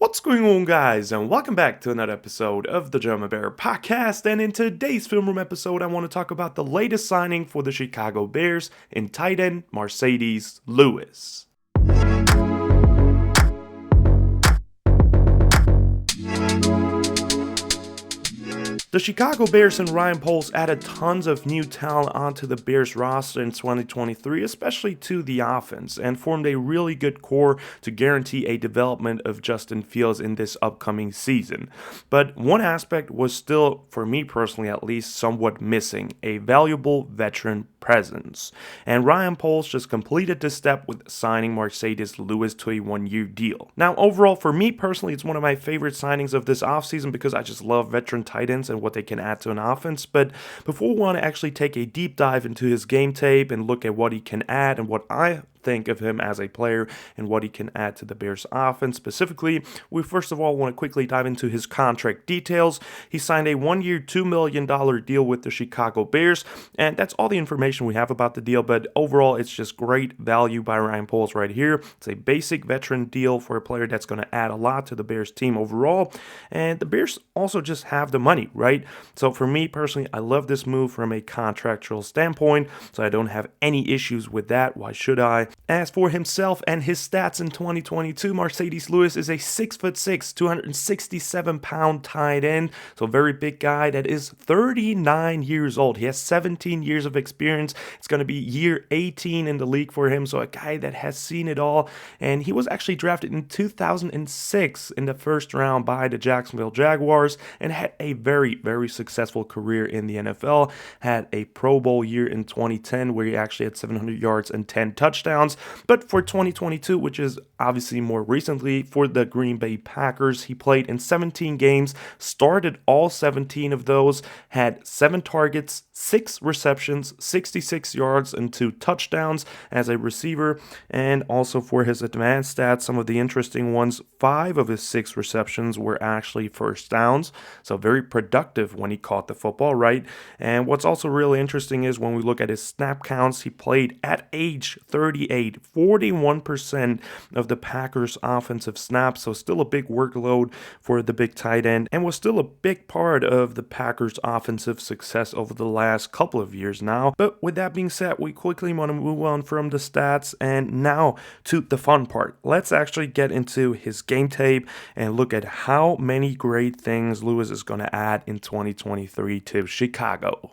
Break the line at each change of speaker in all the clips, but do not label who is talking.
What's going on, guys, and welcome back to another episode of the German Bear Podcast. And in today's Film Room episode, I want to talk about the latest signing for the Chicago Bears in tight end Marcedes Lewis. The Chicago Bears and Ryan Poles added tons of new talent onto the Bears roster in 2023, especially to the offense, and formed a really good core to guarantee a development of Justin Fields in this upcoming season. But one aspect was still, for me personally at least, somewhat missing: a valuable veteran presence. And Ryan Poles just completed this step with signing Marcedes Lewis to a one-year deal. Now, overall, for me personally, it's one of my favorite signings of this offseason because I just love veteran tight ends and what they can add to an offense. But before we want to actually take a deep dive into his game tape and look at what he can add and what I think of him as a player and what he can add to the Bears offense specifically, we first of all want to quickly dive into his contract details. He signed a one-year $2 million deal with the Chicago Bears, and that's all the information we have about the deal. But overall, it's just great value by Ryan Poles right here. It's a basic veteran deal for a player that's going to add a lot to the Bears team overall, and the Bears also just have the money, right? So for me personally, I love this move from a contractual standpoint, so I don't have any issues with that. Why should I? As for himself and his stats in 2022, Marcedes Lewis is a 6'6", 267-pound tight end, so very big guy that is 39 years old. He has 17 years of experience. It's going to be year 18 in the league for him, so a guy that has seen it all. And he was actually drafted in 2006 in the first round by the Jacksonville Jaguars and had a very, very successful career in the NFL. Had a Pro Bowl year in 2010 where he actually had 700 yards and 10 touchdowns. But for 2022, which is obviously more recently, for the Green Bay Packers, he played in 17 games, started all 17 of those, had 7 targets, 6 receptions, 66 yards, and 2 touchdowns as a receiver. And also for his advanced stats, some of the interesting ones: 5 of his 6 receptions were actually first downs, so very productive when he caught the football, right? And what's also really interesting is when we look at his snap counts, he played at age 38, 41% of the Packers' offensive snaps, so still a big workload for the big tight end, and was still a big part of the Packers' offensive success over the last couple of years now. But with that being said, we quickly want to move on from the stats and now to the fun part. Let's actually get into his game tape and look at how many great things Lewis is going to add in 2023 to Chicago.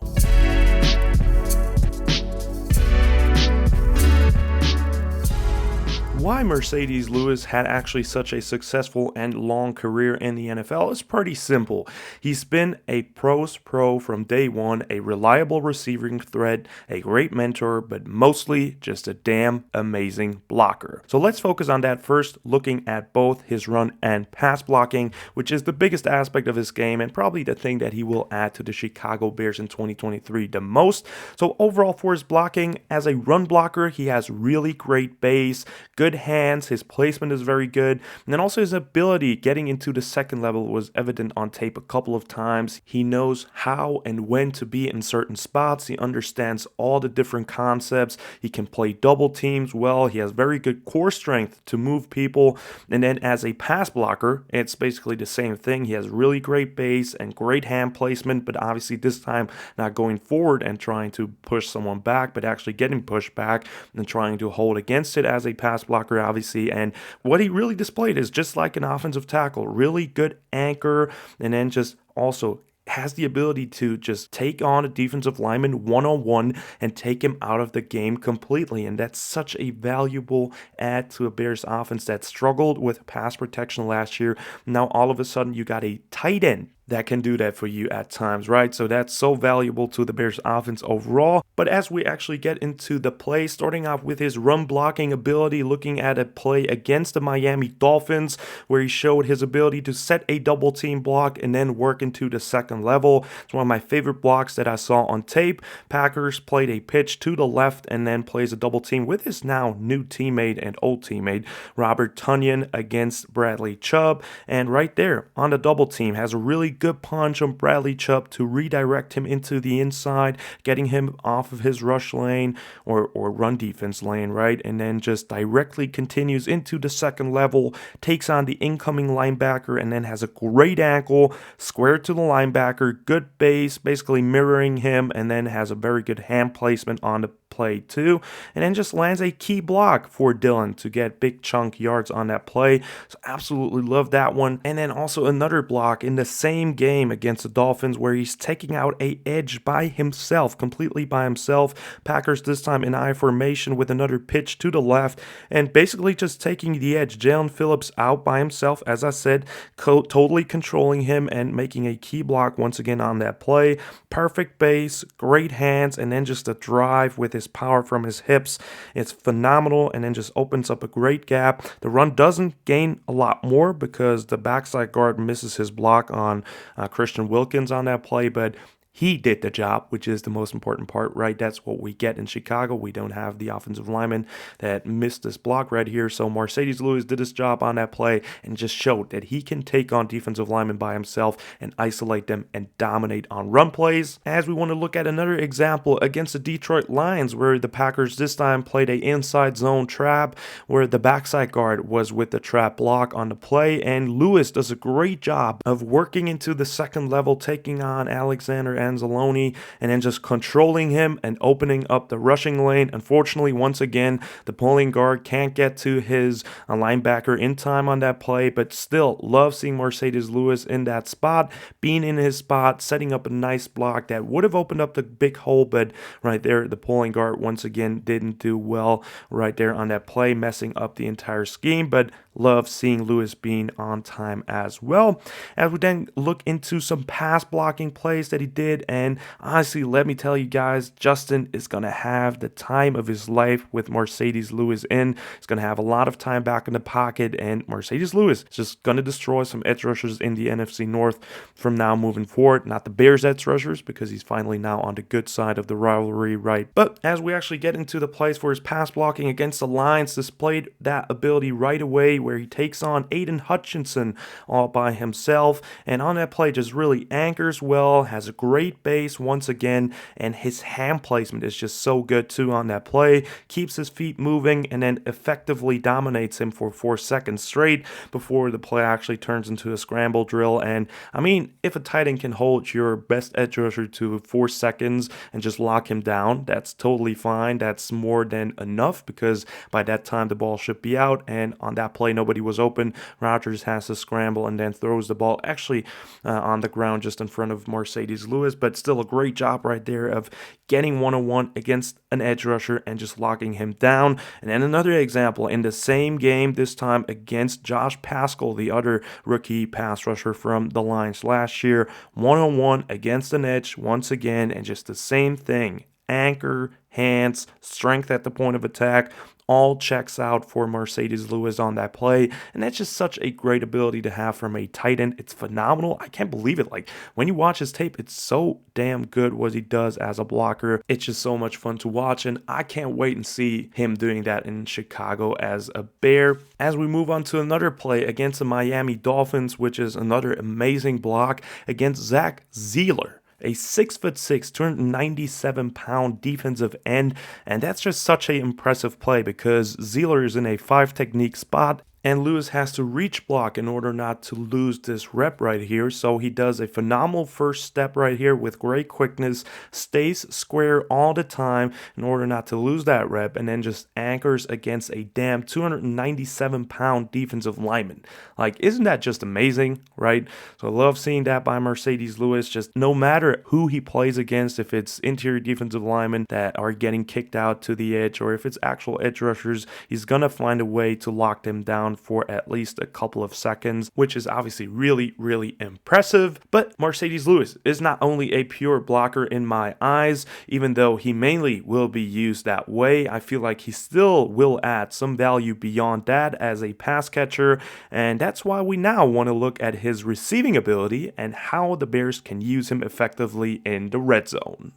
Why Marcedes Lewis had actually such a successful and long career in the NFL is pretty simple. He's been a pro's pro from day one, a reliable receiving threat, a great mentor, but mostly just a damn amazing blocker. So let's focus on that first, looking at both his run and pass blocking, which is the biggest aspect of his game and probably the thing that he will add to the Chicago Bears in 2023 the most. So overall for his blocking, as a run blocker, he has really great base, good hands, his placement is very good, and then also his ability getting into the second level was evident on tape a couple of times. He knows how and when to be in certain spots. He understands all the different concepts. He can play double teams well. He has very good core strength to move people. And then as a pass blocker, it's basically the same thing. He has really great base and great hand placement, but obviously this time not going forward and trying to push someone back, but actually getting pushed back and trying to hold against it as a pass blocker, obviously. And what he really displayed is just like an offensive tackle, really good anchor, and then just also has the ability to just take on a defensive lineman one-on-one and take him out of the game completely. And that's such a valuable add to a Bears offense that struggled with pass protection last year. Now all of a sudden you got a tight end that can do that for you at times, right? So that's so valuable to the Bears offense overall. But as we actually get into the play, starting off with his run blocking ability, looking at a play against the Miami Dolphins where he showed his ability to set a double team block and then work into the second level. It's one of my favorite blocks that I saw on tape. Packers played a pitch to the left and then plays a double team with his now new teammate and old teammate Robert Tonyan against Bradley Chubb, and right there on the double team has a really good punch on Bradley Chubb to redirect him into the inside, getting him off of his rush lane or run defense lane, right? And then just directly continues into the second level, takes on the incoming linebacker, and then has a great ankle, square to the linebacker, good base, basically mirroring him, and then has a very good hand placement on the play too, and then just lands a key block for Dillon to get big chunk yards on that play. So absolutely love that one. And then also another block in the same game against the Dolphins where he's taking out a edge by himself, completely by himself. Packers this time in I formation with another pitch to the left and basically just taking the edge. Jalen Phillips out by himself, as I said, totally controlling him and making a key block once again on that play. Perfect base, great hands, and then just a drive with his power from his hips. It's phenomenal, and then just opens up a great gap. The run doesn't gain a lot more because the backside guard misses his block on Christian Wilkins on that play, but he did the job, which is the most important part, right? That's what we get in Chicago. We don't have the offensive lineman that missed this block right here. So Marcedes Lewis did his job on that play and just showed that he can take on defensive linemen by himself and isolate them and dominate on run plays. As we want to look at another example against the Detroit Lions, where the Packers this time played an inside zone trap where the backside guard was with the trap block on the play, and Lewis does a great job of working into the second level, taking on Alexander Anzalone, and then just controlling him and opening up the rushing lane. Unfortunately, once again, the pulling guard can't get to his linebacker in time on that play, but still love seeing Marcedes Lewis in that spot, being in his spot, setting up a nice block that would have opened up the big hole, but right there, the pulling guard once again didn't do well right there on that play, messing up the entire scheme, but love seeing Lewis being on time as well. As we then look into some pass blocking plays that he did, and honestly, let me tell you guys, Justin is going to have the time of his life with Marcedes Lewis in. He's going to have a lot of time back in the pocket, and Marcedes Lewis is just going to destroy some edge rushers in the NFC North from now moving forward. Not the Bears edge rushers, because he's finally now on the good side of the rivalry, right? But as we actually get into the plays for his pass blocking against the Lions, displayed that ability right away where he takes on Aiden Hutchinson all by himself, and on that play just really anchors well, has a great base once again, and his hand placement is just so good too on that play. Keeps his feet moving and then effectively dominates him for 4 seconds straight before the play actually turns into a scramble drill. And I mean, if a tight end can hold your best edge rusher to 4 seconds and just lock him down, that's totally fine. That's more than enough, because by that time the ball should be out, and on that play nobody was open. Rodgers has to scramble and then throws the ball actually on the ground just in front of Marcedes Lewis, but still a great job right there of getting one-on-one against an edge rusher and just locking him down. And then another example in the same game, this time against Josh Pascal, the other rookie pass rusher from the Lions last year, one-on-one against an edge once again, and just the same thing. Anchor, hands, strength at the point of attack, all checks out for Marcedes Lewis on that play, and that's just such a great ability to have from a tight end. It's phenomenal. I can't believe it. Like, when you watch his tape, it's so damn good what he does as a blocker. It's just so much fun to watch, and I can't wait and see him doing that in Chicago as a Bear. As we move on to another play against the Miami Dolphins, which is another amazing block against Zach Zeeler, a 6'6", 297-pound defensive end, and that's just such an impressive play because Zeeler is in a 5 technique spot, and Lewis has to reach block in order not to lose this rep right here. So he does a phenomenal first step right here with great quickness, stays square all the time in order not to lose that rep, and then just anchors against a damn 297-pound defensive lineman. Like, isn't that just amazing, right? So I love seeing that by Marcedes Lewis. Just no matter who he plays against, if it's interior defensive linemen that are getting kicked out to the edge, or if it's actual edge rushers, he's going to find a way to lock them down for at least a couple of seconds, which is obviously really, really impressive. But Marcedes Lewis is not only a pure blocker in my eyes, even though he mainly will be used that way, I feel like he still will add some value beyond that as a pass catcher, and that's why we now want to look at his receiving ability and how the Bears can use him effectively in the red zone.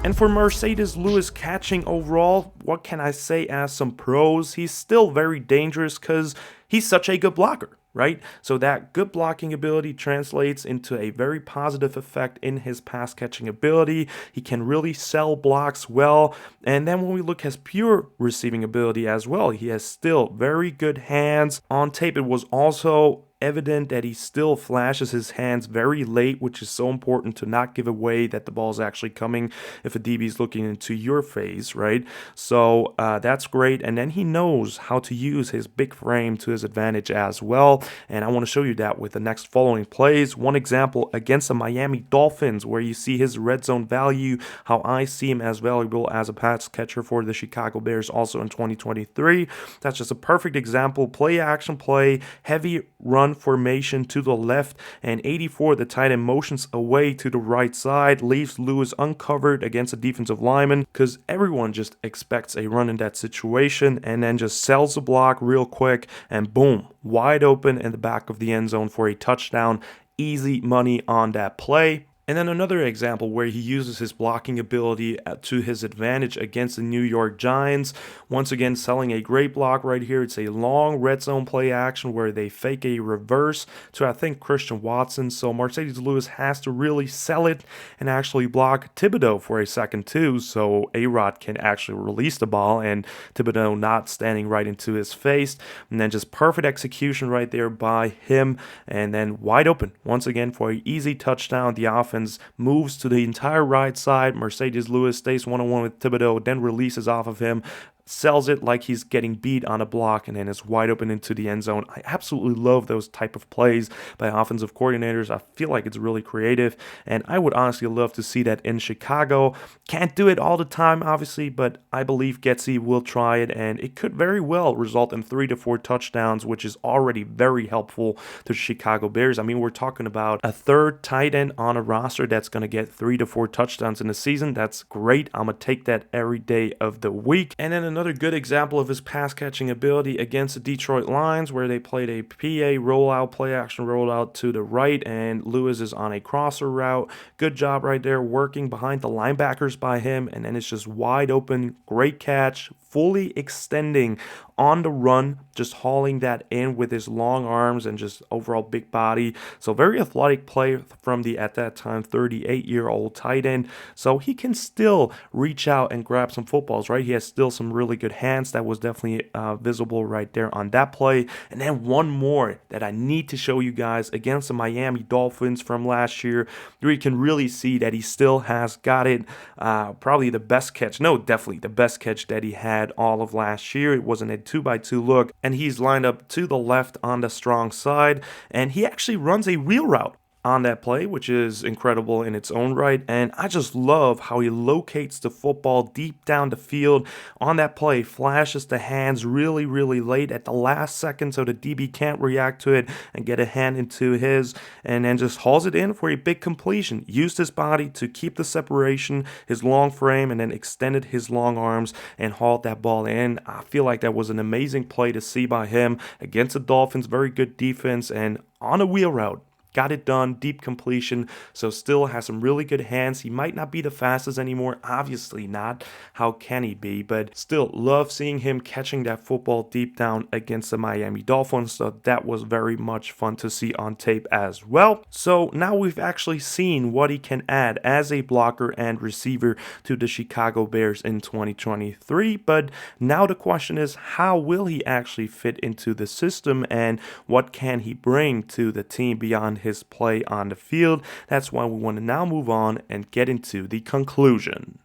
And for Marcedes Lewis catching overall, what can I say as some pros? He's still very dangerous because he's such a good blocker, right? So that good blocking ability translates into a very positive effect in his pass catching ability. He can really sell blocks well. And then when we look at his pure receiving ability as well, he has still very good hands. On tape, it was also evident that he still flashes his hands very late, which is so important to not give away that the ball is actually coming if a DB is looking into your face, right? So that's great. And then he knows how to use his big frame to his advantage as well. And I want to show you that with the next following plays. One example against the Miami Dolphins, where you see his red zone value, how I see him as valuable as a pass catcher for the Chicago Bears also in 2023. That's just a perfect example. Play action play, heavy run formation to the left, and 84, the tight end motions away to the right side, leaves Lewis uncovered against a defensive lineman because everyone just expects a run in that situation, and then just sells the block real quick, and boom, wide open in the back of the end zone for a touchdown. Easy money on that play. And then another example where he uses his blocking ability to his advantage against the New York Giants. Once again, selling a great block right here. It's a long red zone play action where they fake a reverse to, I think, Christian Watson. So Marcedes Lewis has to really sell it and actually block Thibodeau for a second too, so A-Rod can actually release the ball and Thibodeau not standing right into his face. And then just perfect execution right there by him. And then wide open once again for an easy touchdown. The offense moves to the entire right side. Marcedes Lewis stays one-on-one with Thibodeau, then releases off of him, sells it like he's getting beat on a block, and then is wide open into the end zone. I absolutely love those type of plays by offensive coordinators. I feel like it's really creative, and I would honestly love to see that in Chicago. Can't do it all the time, obviously, but I believe Getsy will try it, and it could very well result in 3 to 4 touchdowns, which is already very helpful to the Chicago Bears. I mean, we're talking about a third tight end on a roster that's going to get 3 to 4 touchdowns in the season. That's great. I'm going to take that every day of the week. And then another good example of his pass catching ability against the Detroit Lions, where they played a PA rollout, play action rollout to the right, and Lewis is on a crosser route. Good job right there, working behind the linebackers by him, and then it's just wide open. Great catch, fully extending on the run, just hauling that in with his long arms and just overall big body. So very athletic play from the, at that time, 38-year-old tight end. So he can still reach out and grab some footballs, right? He has still some really good hands. That was definitely visible right there on that play. And then one more that I need to show you guys against the Miami Dolphins from last year, where you can really see that he still has got it. Probably the best catch. No, definitely the best catch that he had all of last year. It wasn't a 2x2 look, and he's lined up to the left on the strong side, and he actually runs a wheel route on that play, which is incredible in its own right. And I just love how he locates the football deep down the field on that play, flashes the hands really, really late at the last second so the DB can't react to it and get a hand into his, and then just hauls it in for a big completion. Used his body to keep the separation, his long frame, and then extended his long arms and hauled that ball in. I feel like that was an amazing play to see by him against the Dolphins. Very good defense, and on a wheel route. Got it done, deep completion, so still has some really good hands. He might not be the fastest anymore, obviously not. How can he be? But still, love seeing him catching that football deep down against the Miami Dolphins, so that was very much fun to see on tape as well. So now we've actually seen what he can add as a blocker and receiver to the Chicago Bears in 2023, but now the question is, how will he actually fit into the system, and what can he bring to the team beyond his play on the field? That's why we want to now move on and get into the conclusion.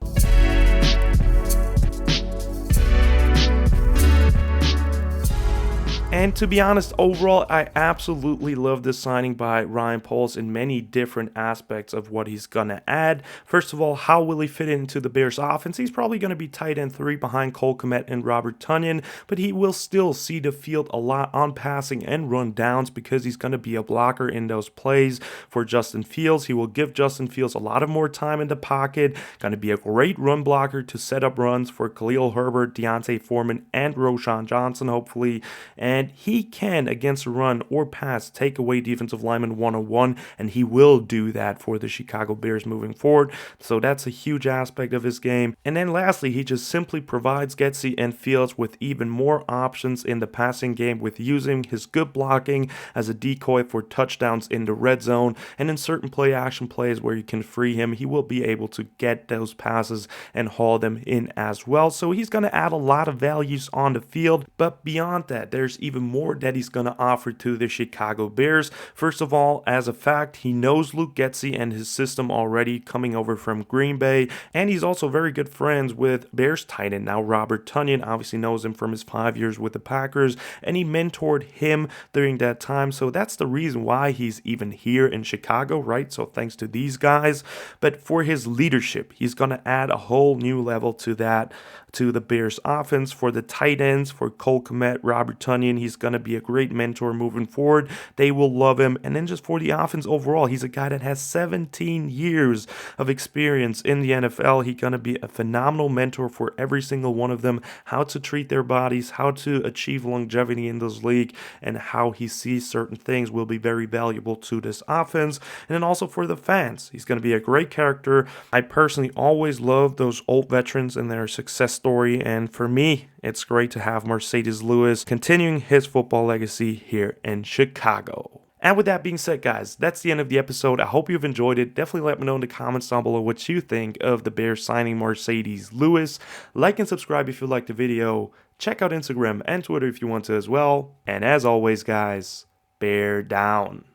And to be honest, overall, I absolutely love this signing by Ryan Poles in many different aspects of what he's going to add. First of all, how will he fit into the Bears offense? He's probably going to be tight end 3 behind Cole Kmet and Robert Tonyan, but he will still see the field a lot on passing and run downs because he's going to be a blocker in those plays for Justin Fields. He will give Justin Fields a lot of more time in the pocket, going to be a great run blocker to set up runs for Khalil Herbert, Deontay Foreman, and Roshan Johnson, hopefully. And he can, against a run or pass, take away defensive lineman one-on-one, and he will do that for the Chicago Bears moving forward. So that's a huge aspect of his game. And then lastly, he just simply provides Getsy and Fields with even more options in the passing game, with using his good blocking as a decoy for touchdowns in the red zone, and in certain play action plays where you can free him, he will be able to get those passes and haul them in as well. So he's going to add a lot of values on the field. But beyond that, there's even more that he's going to offer to the Chicago Bears. First of all, as a fact, he knows Luke Getsy and his system already, coming over from Green Bay, and he's also very good friends with Bears tight end now Robert Tonyan. Obviously knows him from his 5 years with the Packers, and he mentored him during that time. So that's the reason why he's even here in Chicago, right? So thanks to these guys. But for his leadership, he's going to add a whole new level to that, to the Bears offense. For the tight ends, for Cole Kmet, Robert Tonyan, he's going to be a great mentor moving forward. They will love him. And then just for the offense overall, he's a guy that has 17 years of experience in the NFL. He's going to be a phenomenal mentor for every single one of them, how to treat their bodies, how to achieve longevity in this league, and how he sees certain things will be very valuable to this offense. And then also for the fans, he's going to be a great character. I personally always love those old veterans and their success story, and for me, it's great to have Marcedes Lewis continuing his football legacy here in Chicago. And with that being said, guys, that's the end of the episode. I hope you've enjoyed it. Definitely let me know in the comments down below what you think of the Bears signing Marcedes Lewis. Like and subscribe if you liked the video. Check out Instagram and Twitter if you want to as well. And as always, guys, bear down.